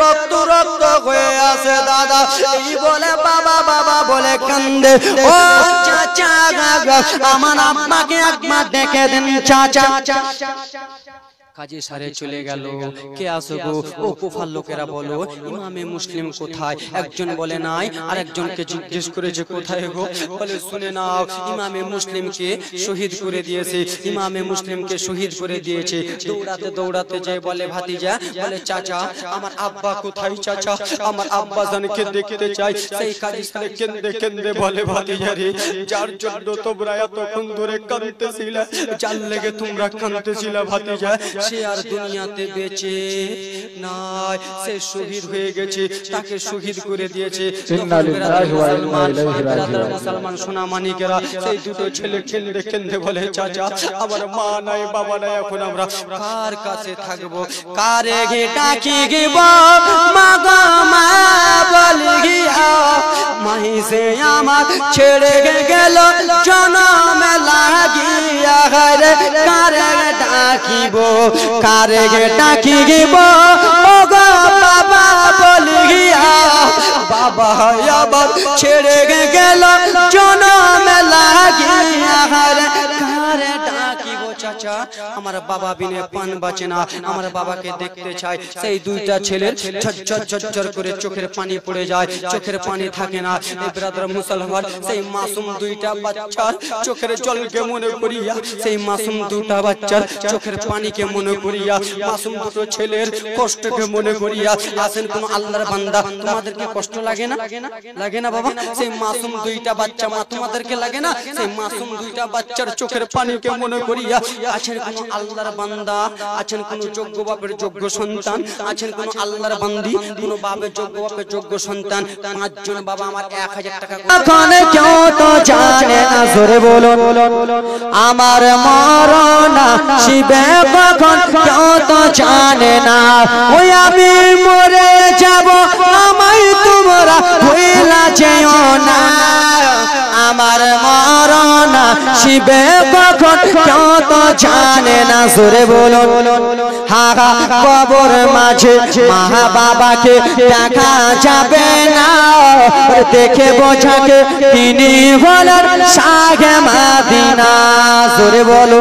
রক্ত রক্ত হয়ে আছে দাদা, এই বলে বাবা বাবা বলে কান্দে। ও চাচা আমার আব্বাকে একবার ডেকে দেন চাচা। কাজী সারে চলে গেল। কে আসবো? ও কুফার লোকেরা বলো ইমামে মুসলিম কোথায়? একজন বলে নাই, আর একজনকে জিজ্ঞেস করেছে কোথায় গো? বলে শুনে নাও, ইমামে মুসলিমকে শহীদ করে দিয়েছে, ইমামে মুসলিমকে শহীদ করে দিয়েছে। দৌড়াতে দৌড়াতে যায় বলে ভাতিজা, বলে চাচা আমার আব্বা কোথায়? চাচা আমার আব্বা জানকে দেখতে চাই। সেই কাজী সারে কেন্দে কেন্দে বলে ভাতিজা রে, যার জন্য তোমরা এতক্ষণ ধরে কাঁদতেছিলে, যার লেগে তোমরা কাঁদতেছিলে ভাতিজা, সে আর দুনিয়াতে বেঁচে নাই, সে শহীদ হয়ে গেছে, তাকে শহীদ করে দিয়েছে। মুসলমান সোনা মানিকেরা, সেই দুটো ছেলে কেন্দে কেন্দে বলে চাচা আমার মা নাই বাবা নাই, এখন আমরা কার কাছে থাকবো? কারে গে ডাকি গিব মা গো মা বলি গিয়া, মাহি সে আমার ছেড়ে গেল জনম লাগিয়া, রে কারে ডাকিব কারে ডাকি গিব ও গো বাবা বলি গিয়া, বাবা আবার ছেড়ে গেল জনম লাগিয়া, রে কারে ডাকিব চাচা আমার বাবা বিনে পান বাঁচে না, আমার বাবাকে দেখতে চাই। সেই দুইটা ছেলের ঝরঝর ঝরঝর করে চোখের পানি পড়ে যায়, চোখের পানি থাকে না। এই ব্রাদার মুসলমান, সেই মাসুম দুইটা বাচ্চার চোখের জলকে মনে করিয়া, সেই মাসুম দুটা বাচ্চার চোখের পানিকে মনে করিয়া, মাসুম দুটো ছেলের কষ্টকে মনে করিয়া, আসেন কোন আল্লাহর বান্দা তোমাদেরকে কষ্ট লাগে না? লাগে না বাবা? সেই মাসুম দুইটা বাচ্চা মা তোমাদেরকে লাগে না? সেই মাসুম দুইটা বাচ্চার চোখের পানিকে মনে করিয়া, আছেন কোন আল্লাহর বান্দা, আছেন কোন যোগ্য বাপের যোগ্য সন্তান, আছেন কোন আল্লাহর বান্দি, কোন বাপের যোগ্য বাপের যোগ্য সন্তান, পাঁচজন বাবা আমার 1000 টাকা এখন কেউ তো জানে না, জোরে বলুন আমার মরণ শিবে কখন কেউ তো জানে না, ওই আমি মরে যাব আমায় তোমরা ভুলা যেও না, আমার মরণ শিবে কখন কেউ তো জানে না, জোরে বলুন হাগা কবর মাঝে মা বাবাকে দেখা যাবে না, দেখে বোঝাকে তিনি হলেন শাহে মদিনা, জোরে বলো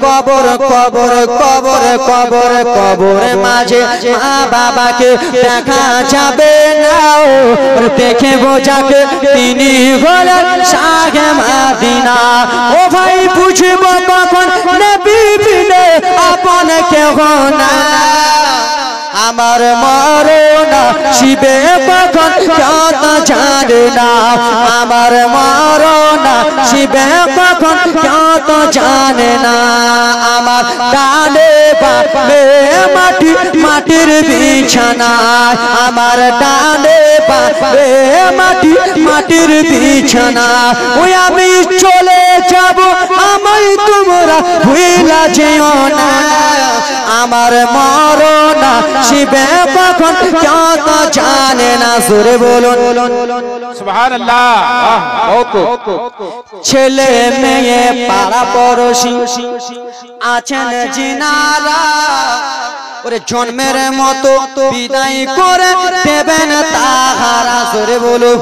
কবর কবর কবর কবর কবর মাঝে মা বাবাকে দেখা যাবে না, দেখে বোঝাকে তিনি হলেন শাহে মদিনা। ও ভাই বুঝব কখন নবী বিনে আপন কেহ না, আমার মরণ শিবে কখন কত জানে না, আমার মরণ শিবে কখন কত জানে না, আমার ডানে বামে মাটি মাটির বিছানা, আমার ডানে বামে মাটি মাটির বিছানা, ওই আমি চলে যাব আমায় তোমরা ভুলা যেও না, আমার মরণ শিবে কখন কত জানে না, জোরে বলুন সুবহানাল্লাহ। ছেলে মেয়ে পাড়া পড়োশি আছেন জিনারা, ওরে জন্মের মতো বিদায় করে দেবেন তাহারা, জোরে বলো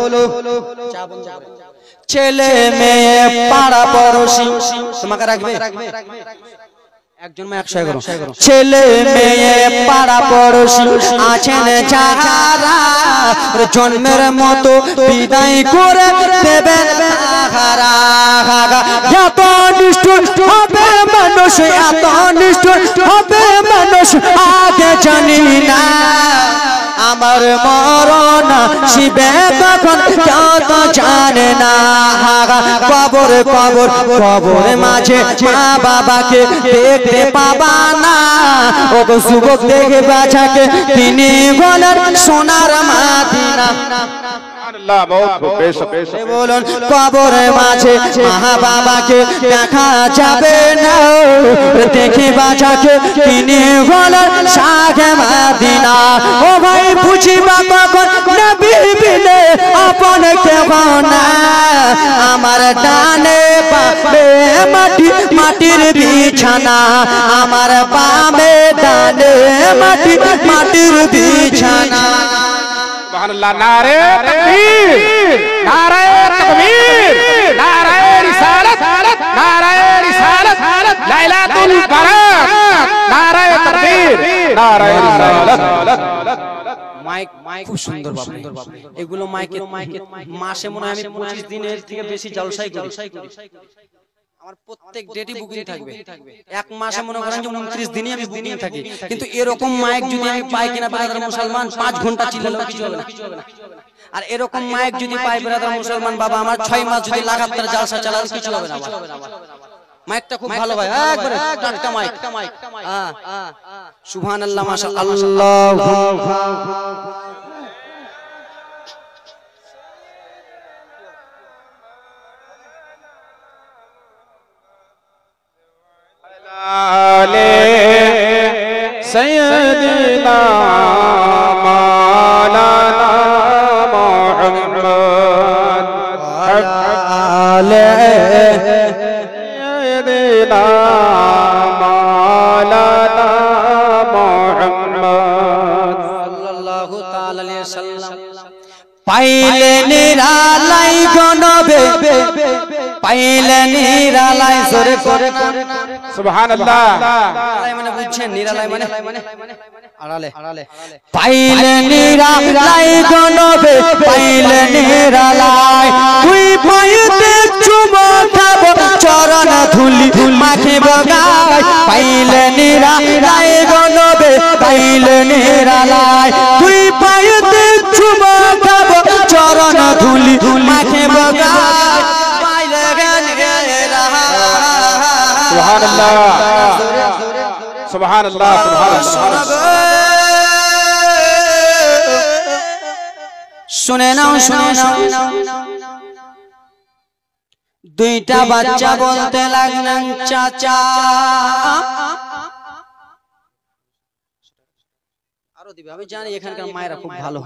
ছেলে মেয়ে পাড়া পড়োশি তোমাকে রাখবে একজন মা 111 ছেলে মেয়ে পাড়া পড়োশি আছেন যাহারা, জন্মের মতো বিদায় করে দেবেন তাহারা, এত নিষ্ঠুর হবে মানুষ, এত নিষ্ঠুর হবে মানুষ আগে জানি না, আমার মরণ শিবে কখন কত জানে না, কবর কবর কবর মাঝে মা বাবাকে দেখতে পাবা না, ও গো যুবক দেখে বাছাকে তিনি বলেন সোনার মদিনা, বলুন কবর মাঝে মা বাবাকে দেখা যাবে না, দেখে বাছাকে তিনি বলেন শাহে মদিনা। ও ভাই বুঝিবা কখন নবী বিনে আপন কেহ না, আমার ডানে বামে মাটি মাটির বিছানা, আমার বামে ডানে মাটি মাটির বিছানা। সুবহানাল্লাহ নারে তাকবীর নারে তাকবীর নারে রিসালাত নারে রিসালাত লাইলাতুল বারাত নারে তাকবীর নারে রিসালাত মাইক খুব সুন্দর বাবা এগুলো মাইকে মাসে মনে হয় আমি 25 দিনের থেকে বেশি জলসাই করি আমার প্রত্যেক ডেটই বুকিং থাকবে এক মাসে মনে করেন যে 29 দিনই আমি বুকিং থাকি কিন্তু এরকম মাইক যদি আমি পাই কিনা ব্রাদার মুসলমান 5 ঘন্টা চিল্লালেও কিছু হবে না আর এরকম মাইক যদি পাই ব্রাদার মুসলমান বাবা আমার 6 মাস যদি লাগাতার জলসা চালালে কিছু হবে না মাইকটা খুব ভালো ভাই একবারে টাটকা মাইক সুবহানাল্লাহ মাশাআল্লাহ आले सय्यदना मौलाना मुहम्मद आले सय्यदना मौलाना मुहम्मद सल्लल्लाहु ताला अलैहि वसल्लम पाइले निरालाई गनबे पाइले निरालाई जोरे करे सुबहानअल्लाह निरालाई মানে বুঝছেন নিরালাই মানে আড়ালে পাইলে নিরালাই গনবে পাইলে নিরালাই তুই পাইতে চুমো খাবো চরণ ধুলি মাখিব গায় পাইলে নিরালাই গনবে পাইলে নিরালাই তুই পাইতে চুমো খাবো চরণ ধুলি মাখিব গায় পাইলে सुबहानअल्लाह सुबहानअल्लाह শুনে নাও দুইটা বাচ্চা বলতে লাগলেন চাচা আরো দিবে আমি জানি এখানকার মায়েরা খুব ভালো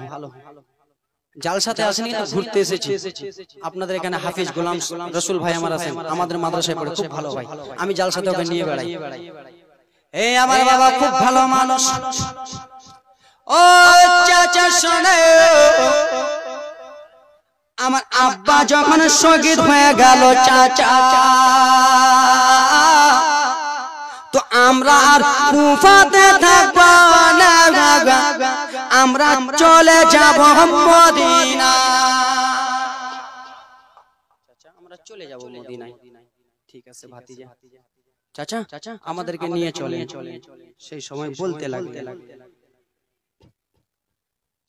জালসাতে আসেন কিন্তু ঘুরতে এসেছি আপনাদের এখানে হাফিজ গোলাম রসুল ভাই আমার আছেন আমাদের মাদ্রাসায় পড়ে খুব ভালো ভাই আমি জালসাতে ওকে নিয়ে বেড়াই এই আমার বাবা খুব ভালো মানুষ ও চাচা শুনে আমার আব্বা যখন শহীদ হয়ে গেল চাচা তো আমরা আর কুফাতে থাকব না আমরা চলে যাব মদিনা চাচা আমরা চলে যাব মদিনায় ঠিক আছে ভাতিজা চাচা আমাদেরকে নিয়ে চলে সেই সময় বলতে লাগবে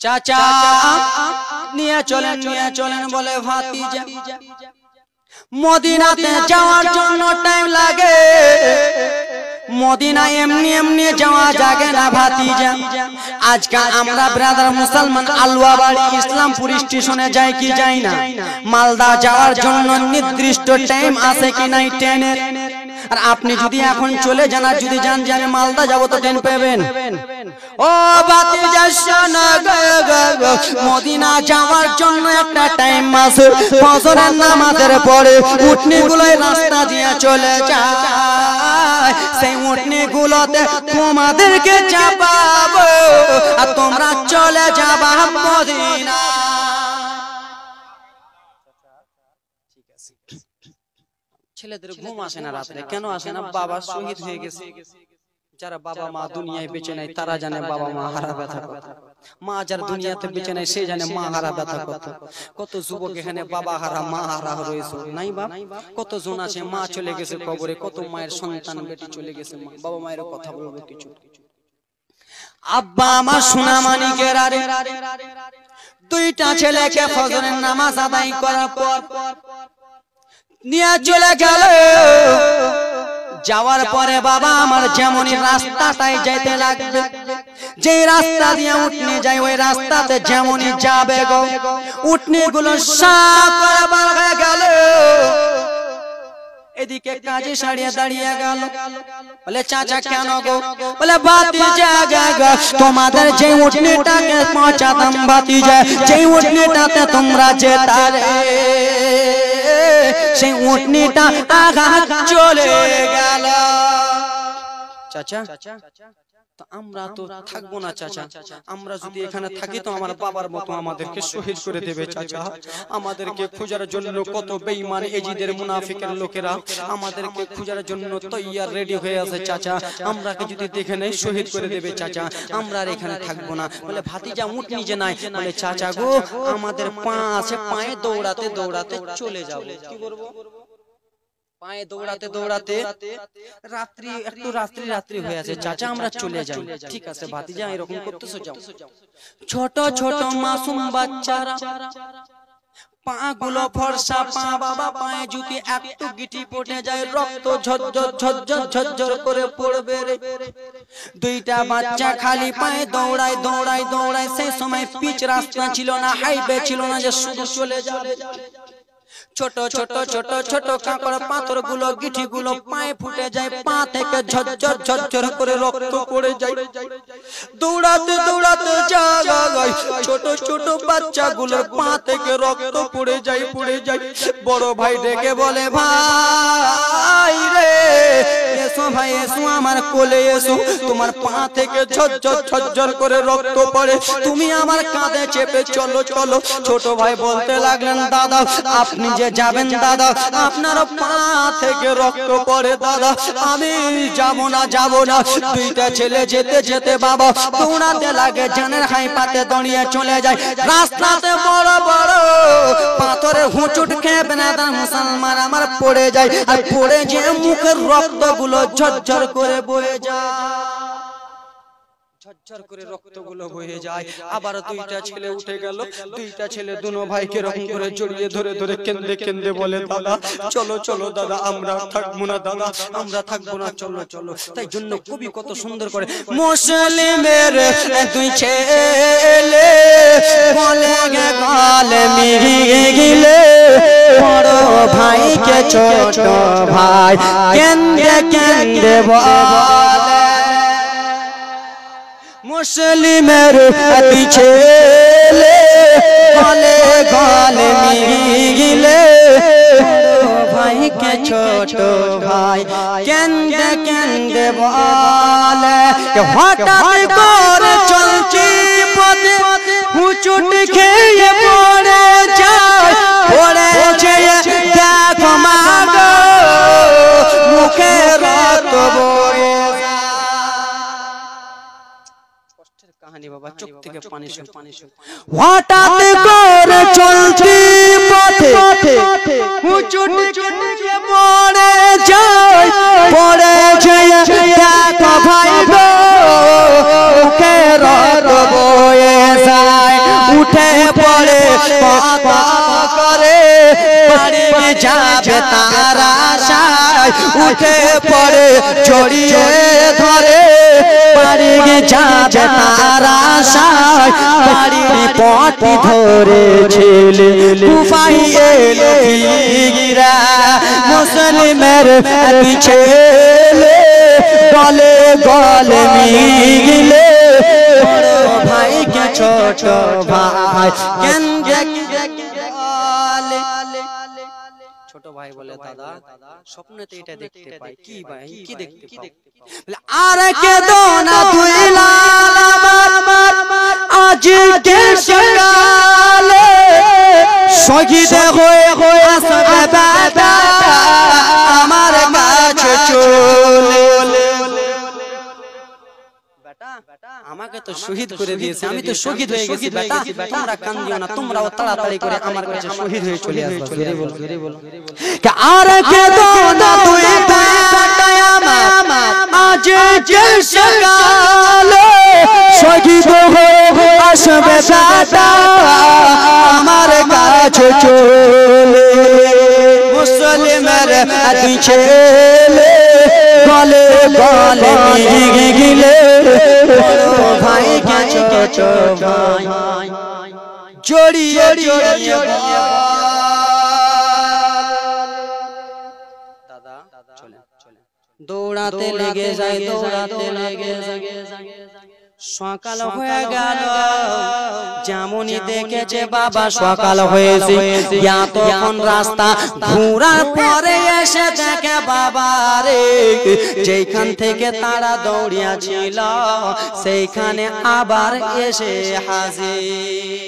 চাচা নিয়ে চলেন বলে ভাতিজা মদিনাতে যাওয়ার জন্য টাইম লাগে মদিনা এমনি যাওয়া যাবে না ভাতিজা আজকে আমরা ব্রাদার মুসলমান আলুয়া বাড়ি ইসলামপুর স্টেশনে যাই কি যাই না মালদা যাওয়ার জন্য নির্দিষ্ট টাইম আছে কি নাই ট্রেনের আর আপনি যদি এখন চলে যান আর যদি জান যে আমি মালদা যাব তো ট্রেন পাবেন ও ভাতিজা শোনো মদিনা যাওয়ার জন্য একটা টাইম আছে ফজরের নামাজের পরে উটনিগুলো রাস্তা দিয়ে চলে যায় সেই উটনিগুলোতে তোমাদেরকে চাপাবো আর তোমরা চলে যাবা মদিনা ছেলেদের ঘুম আসে না রাতে কেন আসে না বাবা শহীদ হয়ে গেছে যারা বাবা মা দুনিয়ায় বেঁচে নাই তারা জানে বাবা মা হারা ব্যথা কত মা যার দুনিয়াতে বেঁচে নাই সে জানে মা হারা ব্যথা কত কত যুবক এখানে বাবা হারা মা হারা রয়েছে নাই বাপ কত জন আছে মা চলে গেছে কবরে কত মায়ের সন্তান বেটি চলে গেছে বাবা মায়ের কথা বলবো কিছু আব্বা আমার সোনা মানিকের আরে দুইটা ছেলেকে ফজরের নামাজ আদায় করার পর নিয়ে চলে গেল যাওয়ার পরে বাবা আমার যেমনই রাস্তাটাই যাইতে লাগবে যে রাস্তা দিয়ে উঠনি যায় ওই রাস্তাতে যেমনই যাবে গো উঠনি গুলো সাপ করে বার হয়ে গেল এদিকে কাজী সারিয়ে দাঁড়িয়ে গেল বলে চাচা কেন গো বলে ভাতিজা গো তোমাদের যে উঠনিটাকে পৌঁছাতাম ভাতিজা যে উঠনিটাতে তোমরা যেতারে সেই উটনিটা আঘাত চলে গেল চাচা তো আমরা তো থাকবো না চাচা, আমরা যদি এখানে থাকি তো আমার বাবার মতো আমাদেরকে শহীদ করে দেবে চাচা। আমাদেরকে খোঁজার জন্য কত বেঈমান এজিদের মুনাফিকের লোকেরা আমাদেরকে খোঁজার জন্য তৈয়ার রেডি হয়ে আছে চাচা। আমরাকে যদি দেখে নেই শহীদ করে দেবে চাচা, আমরা আর এখানে থাকবো না। বলে ভাতিজা উঠ নিজে নাই, বলে চাচা গো আমাদের পা আছে, পায়ে দৌড়াতে দৌড়াতে চলে যাবো। কি করবো? পায়ে দৌড়াতে দৌড়াতে রাত্রি, একটু রাত্রি হয়ে আছে চাচা, আমরা চলে যাই। ঠিক আছে ভাতিজা এরকম করতেছো, যাও। ছোট ছোট মাসুম বাচ্চারা পা গুলো ফর্সা পা, বাবা পায়ে যদি একটু গিটি পড়ে যায় রক্ত ঝরঝর ঝরঝর ঝরঝর করে পড়বে রে। দুইটা বাচ্চা খালি পায়ে দৌড়ায় দৌড়ায় দৌড়ায়। সেই সময় পিচ রাস্তা ছিল না, হাইওয়ে ছিল না যে শুধু চলে যাবে। ছোট ছোট ছোট ছোট কাঁকড় পাথর গুলো গিঠি গুলো পায়ে ফুটে যায়, পা থেকে ঝরঝর ঝরঝর করে রক্ত পড়ে যায়। দৌড়াতে দৌড়াতে জায়গায় ছোট ছোট বাচ্চা গুলোর পা থেকে রক্ত পড়ে যায় পড়ে যায়। বড় ভাই ডেকে বলে ভাই রে এসো ভাই এসো আমার কোলে এসো, তোমার পা থেকে ঝরঝর ঝরঝর করে রক্ত পড়ে, তুমি আমার কাঁধে চেপে চলো চলো। ছোট ভাই বলতে লাগলেন দাদা আপনি যে যাবেন দাদা, আপনার পা থেকে রক্ত পড়ে দাদা, আমি যাব না যাব না। দুইটা ছেলে যেতে যেতে বাবা দৌড়াতে লাগে, জানের হাই পাতে দাঁড়িয়ে চলে যায়। রাস্তাতে বড় বড় পাথরের হুঁচুট খেয়ে বেনাদার মুসলমান আমার পড়ে যায়, আর পড়ে যে মুখের রক্ত গুলো ঝরঝর করে বয়ে যায়, ঝরঝর করে রক্তগুলো বয়ে যায়। আবার দুইটা ছেলে উঠে গেল, দুইটা ছেলে দুনো ভাইকে রকম করে জড়িয়ে ধরে ধরে কেঁদে কেঁদে বলে দাদা চলো চলো দাদা, আমরা থাকবো না দাদা, আমরা থাকবো না, চলো চলো। তাই জন্য কবি কত সুন্দর করে মুসলিমের দুই ছেলে বলে গেলে মিলে বড় ভাইকে ছোট ভাই কেঁদে কেঁদে বলে। মুসলিমের দুই ছেলে গলে গলে মিলে ভাইকে ছোট ভাই কেঁদে কেঁদে বলে। হঠাৎ করে চলছি পথে হুচুট খেয়ে পড়ে যায়, পড়েছে দেখো মা গো মুখে রক্ত বয়ে। কাহিনী বাবা চোখ থেকে পানি শুন। হঠাৎ করে চলতি পথে হুচুট খেয়ে পড়ে যায়, পড়েছে দেখো ভাই গো মুখে রক্ত বয়ে যায়। উঠে পড়ে কথা করে বাড়ি যাবে তার আশায়, উঠে পড়ে জড়িয়ে ধরে বাড়ি যাবে তার আশায়। বাড়ির পটি ধরে ছেলে কুফাই এলো ফিরা, মুসলিমের দুই ছেলে গলে গলে মিলে বড় ভাইকে ছোট ভাই কেঁদে কেঁদে বলে। ছোট ভাই বলে দাদা স্বপ্নেতে এটা দেখতে পাই। কি ভাই কি দেখতে পাই? আর কেঁদো না তুই আজ কে সকালে শহীদ হয়ে আসবে বাবা আমার কাছে চলে। আমাকে তো শহীদ করে দিয়েছে, আমি তো শহীদ হয়ে গেছি বেটা, তোমরা কান্দিও না, তোমরাও তাড়াতাড়ি করে আমার কাছে শহীদ হয়ে চলে আসবে। জোরে বল জোরে বল। আর কেঁদো না তুই বেটা আমার আজ যে সকালে শহীদ হয়ে আসবে বেটা আমার কাছে চলে। মুসলিমের দুই ছেলে গলে গলে মিলে বড় ভাইকে ছোট ভাই জড়িয়ে জড়িয়ে দাদা চলে দৌড়াতে লেগে যায় দৌড়াতে লেগে যায়। সকাল হয়ে গেল, যেমনই দেখেছে বাবা সকাল হয়েছে তখন রাস্তা ঘোরার পরে এসে দেখে বাবা রে যেখান থেকে তারা দৌড়িয়াছিল সেইখানে আবার এসে হাজির।